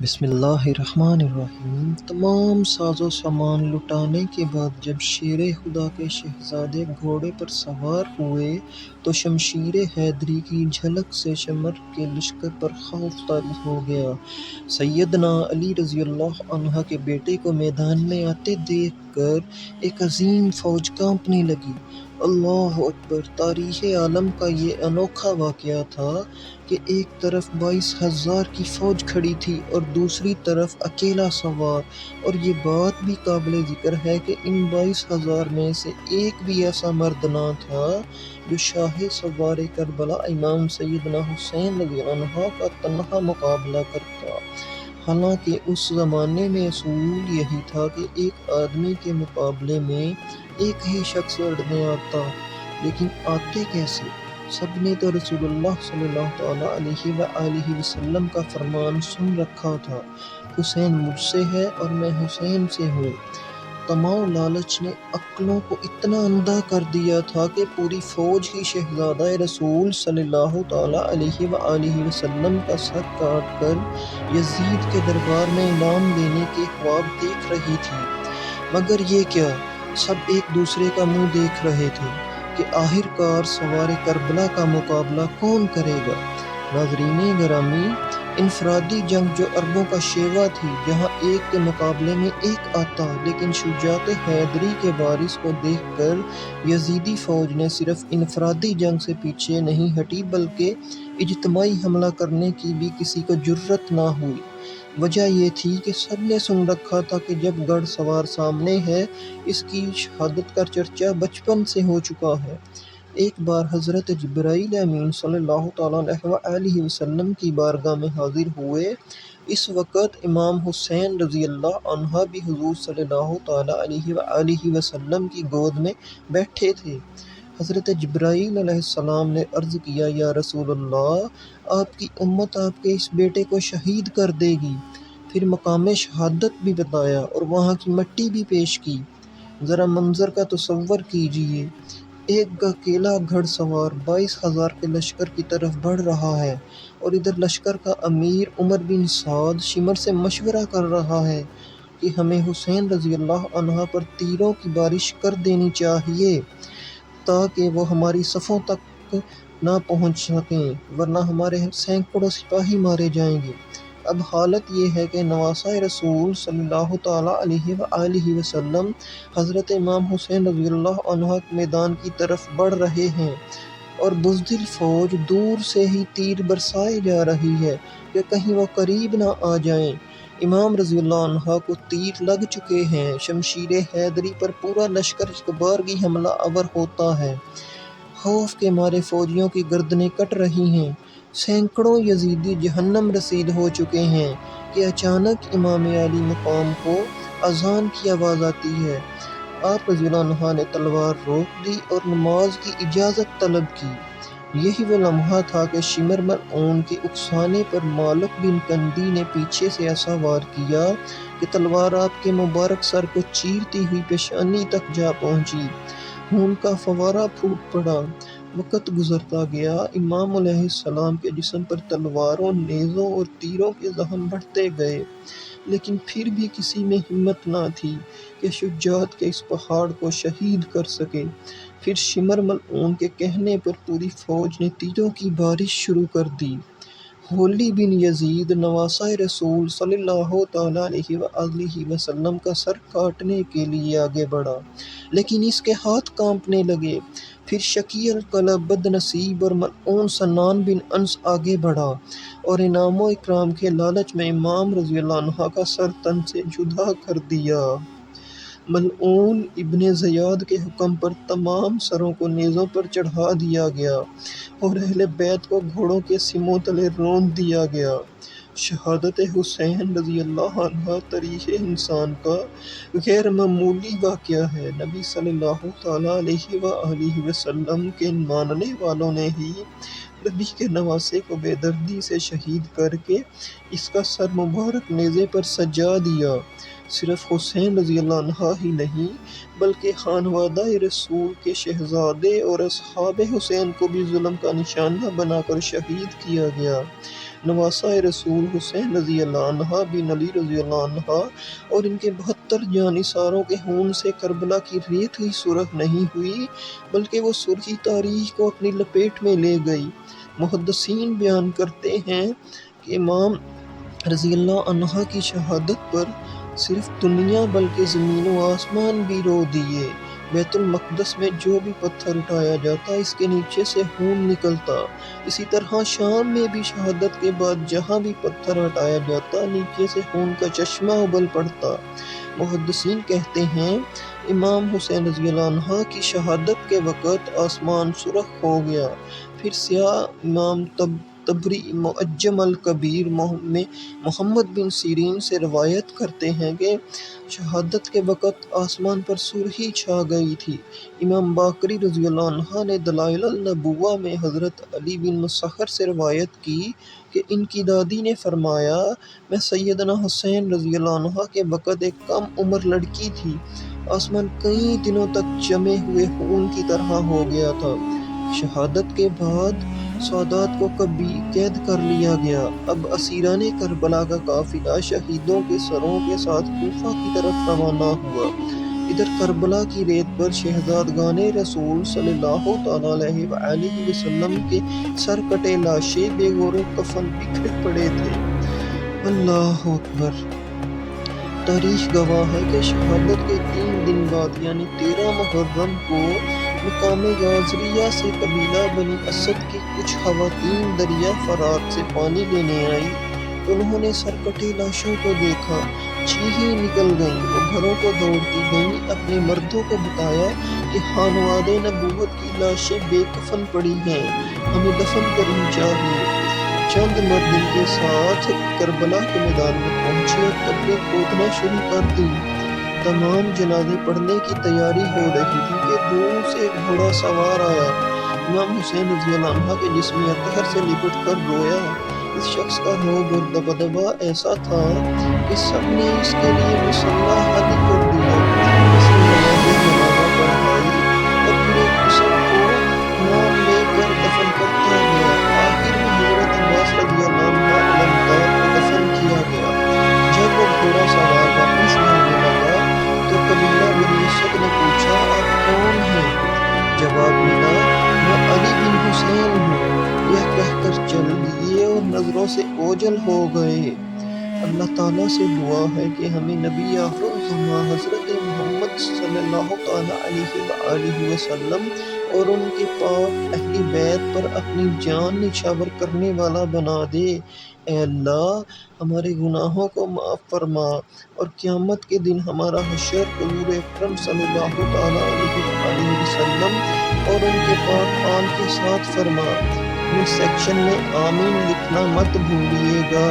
بسم اللہ الرحمن الرحیم۔ تمام ساز و سامان لٹانے کے بعد جب شیر خدا کے شہزادے گھوڑے پر سوار ہوئے تو شمشیر حیدری کی جھلک سے شمر کے لشکر پر خوف طاری ہو گیا۔ سیدنا علی رضی اللہ عنہ کے بیٹے کو میدان میں آتے دیکھ کر ایک عظیم فوج کانپنے لگی۔ اللہ اکبر! تاریخ عالم کا یہ انوکھا واقعہ تھا کہ ایک طرف 22,000 کی فوج کھڑی تھی اور دوسری طرف اکیلا سوار، اور یہ بات بھی قابل ذکر ہے کہ ان 22,000 میں سے ایک بھی ایسا مرد نہ تھا جو شاہ سوار کربلا امام سیدنا حسین رضی اللہ عنہ کا تنہا مقابلہ کرتا۔ حالانکہ اس زمانے میں اصول یہی تھا کہ ایک آدمی کے مقابلے میں ایک ہی شخص لڑنے آتا، لیکن آتے کیسے؟ سب نے تو رسول اللہ صلی اللہ تعالیٰ علیہ وآلہ وسلم کا فرمان سن رکھا تھا، حسین مجھ سے ہے اور میں حسین سے ہوں۔ طمع و لالچ نے عقلوں کو اتنا اندھا کر دیا تھا کہ پوری فوج ہی شہزادہ رسول صلی اللہ تعالیٰ علیہ وآلہ وسلم کا سر کاٹ کر یزید کے دربار میں انعام دینے کے خواب دیکھ رہی تھی۔ مگر یہ کیا، سب ایک دوسرے کا منہ دیکھ رہے تھے کہ آخر کار سوار کربلا کا مقابلہ کون کرے گا۔ ناظرین گرامی، انفرادی جنگ جو عربوں کا شیوا تھی، جہاں ایک کے مقابلے میں ایک آتا، لیکن شجاعت حیدری کے وارث کو دیکھ کر یزیدی فوج نے صرف انفرادی جنگ سے پیچھے نہیں ہٹی بلکہ اجتماعی حملہ کرنے کی بھی کسی کو جرأت نہ ہوئی۔ وجہ یہ تھی کہ سب نے سن رکھا تھا کہ جب گھڑ سوار سامنے ہے، اس کی شہادت کا چرچا بچپن سے ہو چکا ہے۔ ایک بار حضرت جبرائیل امین صلی اللہ تعالیٰ علیہ وآلہ وسلم کی بارگاہ میں حاضر ہوئے۔ اس وقت امام حسین رضی اللہ عنہ بھی حضور صلی اللہ تعالیٰ علیہ وآلہ وسلم کی گود میں بیٹھے تھے۔ حضرت جبرائیل علیہ السلام نے عرض کیا، یا رسول اللہ، آپ کی امت آپ کے اس بیٹے کو شہید کر دے گی۔ پھر مقام شہادت بھی بتایا اور وہاں کی مٹی بھی پیش کی۔ ذرا منظر کا تصور کیجئے، ایک اکیلا گھڑ سوار 22,000 کے لشکر کی طرف بڑھ رہا ہے، اور ادھر لشکر کا امیر عمر بن سعد شمر سے مشورہ کر رہا ہے کہ ہمیں حسین رضی اللہ عنہ پر تیروں کی بارش کر دینی چاہیے تاکہ وہ ہماری صفوں تک نہ پہنچ سکیں، ورنہ ہمارے سینکڑوں سپاہی مارے جائیں گے۔ اب حالت یہ ہے کہ نواسہ رسول صلی اللہ تعالیٰ علیہ وآلہ وسلم حضرت امام حسین رضی اللہ عنہ میدان کی طرف بڑھ رہے ہیں، اور بزدل فوج دور سے ہی تیر برسائے جا رہی ہے کہ کہیں وہ قریب نہ آ جائیں۔ امام رضی اللہ عنہ کو تیر لگ چکے ہیں۔ شمشیر حیدری پر پورا لشکر ایک بارگی حملہ آور ہوتا ہے۔ خوف کے مارے فوجیوں کی گردنیں کٹ رہی ہیں۔ سینکڑوں یزیدی جہنم رسید ہو چکے ہیں کہ اچانک امام علی مقام کو اذان کی آواز آتی ہے۔ آپ رضی اللہ عنہ نے تلوار روک دی اور نماز کی اجازت طلب کی۔ یہی وہ لمحہ تھا کہ شمر ملعون کے اکسانے پر مالک بن کندی نے پیچھے سے ایسا وار کیا کہ تلوار آپ کے مبارک سر کو چیرتی ہوئی پیشانی تک جا پہنچی۔ خون کا فوارہ پھوٹ پڑا۔ وقت گزرتا گیا، امام علیہ السلام کے جسم پر تلواروں، نیزوں اور تیروں کے زخم بڑھتے گئے، لیکن پھر بھی کسی میں ہمت نہ تھی کہ شجاعت کے اس پہاڑ کو شہید کر سکے۔ پھر شمر ملعون کے کہنے پر پوری فوج نے تیروں کی بارش شروع کر دی۔ ہولی بن یزید نواسہ رسول صلی اللہ تعالیٰ علیہ وآلہ وسلم کا سر کاٹنے کے لیے آگے بڑھا، لیکن اس کے ہاتھ کانپنے لگے۔ پھر شقی القلب، بد نصیب اور ملعون سنان بن انس آگے بڑھا اور انعام و اکرام کے لالچ میں امام رضی اللہ عنہ کا سر تن سے جدا کر دیا۔ ملعون ابن زیاد کے حکم پر تمام سروں کو نیزوں پر چڑھا دیا گیا اور اہل بیت کو گھوڑوں کے سموں تلے روند دیا گیا۔ شہادت حسین رضی اللہ عنہ تاریخ انسان کا غیر معمولی واقعہ ہے۔ نبی صلی اللہ تعالیٰ علیہ وآلہ وسلم کے ماننے والوں نے ہی نبی کے نواسے کو بے دردی سے شہید کر کے اس کا سر مبارک نیزے پر سجا دیا۔ صرف حسین رضی اللہ عنہ ہی نہیں بلکہ خانوادہ رسول کے شہزادے اور اصحاب حسین کو بھی ظلم کا نشانہ بنا کر شہید کیا گیا۔ نواسہ رسول حسین رضی اللہ عنہ بن علی رضی اللہ عنہ اور ان کے 72 جانثاروں کے خون سے کربلا کی ریت ہی سرخ نہیں ہوئی بلکہ وہ سرخی تاریخ کو اپنی لپیٹ میں لے گئی۔ محدثین بیان کرتے ہیں کہ امام رضی اللہ عنہ کی شہادت پر صرف دنیا بلکہ زمین و آسمان بھی رو دیے۔ بیت المقدس میں جو بھی پتھر اٹھایا جاتا اس کے نیچے سے خون نکلتا۔ اسی طرح شام میں بھی شہادت کے بعد جہاں بھی پتھر ہٹایا جاتا نیچے سے خون کا چشمہ ابل پڑتا۔ محدثین کہتے ہیں امام حسین رضی اللہ عنہ کی شہادت کے وقت آسمان سرخ ہو گیا۔ پھر سیاہ امام طبری معجم الکبیر میں محمد بن سیرین سے روایت کرتے ہیں کہ شہادت کے وقت آسمان پر سرخی چھا گئی تھی۔ امام باقری رضی اللہ عنہ نے دلائل النبوہ میں حضرت علی بن مسہر سے روایت کی کہ ان کی دادی نے فرمایا میں سیدنا حسین رضی اللہ عنہ کے وقت ایک کم عمر لڑکی تھی۔ آسمان کئی دنوں تک جمے ہوئے خون کی طرح ہو گیا تھا۔ شہادت کے بعد سادات کو قید کر لیا گیا۔ اب اسیران کربلا کا قافلہ شہیدوں کے سروں کے ساتھ کوفہ کی طرف روانہ ہوا۔ ادھر کربلا کی ریت پر شہزادگان رسول صلی اللہ تعالیٰ علیہ وآلہ وسلم کے سر کٹے لاشیں بے گور و کفن بکھرے پڑے تھے۔ اللہ اکبر! تاریخ گواہ ہے کہ شہادت کے 3 دن بعد یعنی 13 محرم کو مقام غازریہ سے قبیلہ بنی اسد کی کچھ خواتین دریا فرات سے پانی لینے آئی تو انہوں نے سرکٹی لاشوں کو دیکھا، چیخیں نکل گئیں۔ وہ گھروں کو دوڑتی گئیں، اپنے مردوں کو بتایا کہ خانواد نبوت کی لاشیں بے کفن پڑی ہیں، ہمیں دفن کرنی چاہیے۔ چند مرد ان کے ساتھ کربلا کے میدان میں پہنچے اور قبریں کھودنا شروع کر دیں۔ تمام جنازے پڑھنے کی تیاری ہو رہی تھی کہ دور سے ایک گھوڑا سوار آیا، امام حسین رضی اللہ عنہ کے جسم اطہر سے لپٹ کر رویا۔ اس شخص کا روب اور دبدبا ایسا تھا کہ سب نے اس کے لیے مصلی خالی کر دیا۔ اس نے نماز جنازہ پڑھائی اور پھر ایک جسم کو نام لے کر دفن کرتا گیا۔ آخر میں حضرت عباس رضی اللہ عنہ علمدار کو دفن کیا گیا۔ جب وہ گھوڑا سوار واپس جانے لگا تو قبیلہ بنی اسد نے پوچھا آپ کون ہیں؟ جواب ملا میں علی بن حسین ہوں۔ یہ کہہ کر چل دیے اور نظروں سے اوجھل ہو گئے۔ اللہ تعالیٰ سے دعا ہے کہ ہمیں نبی آخر الزماں حضرت محمد صلی اللہ تعالیٰ علیہ وآلہ وسلم اور ان کے پاک اہل بیت پر اپنی جان نچھاور کرنے والا بنا دے۔ اے اللہ ہمارے گناہوں کو معاف فرما اور قیامت کے دن ہمارا حشر حضور اکرم صلی اللہ تعالیٰ علیہ وآلہ وسلم اور ان کے پاک آل کے ساتھ فرما۔ کمنٹ سیکشن میں آمین لکھنا مت بھولیے گا۔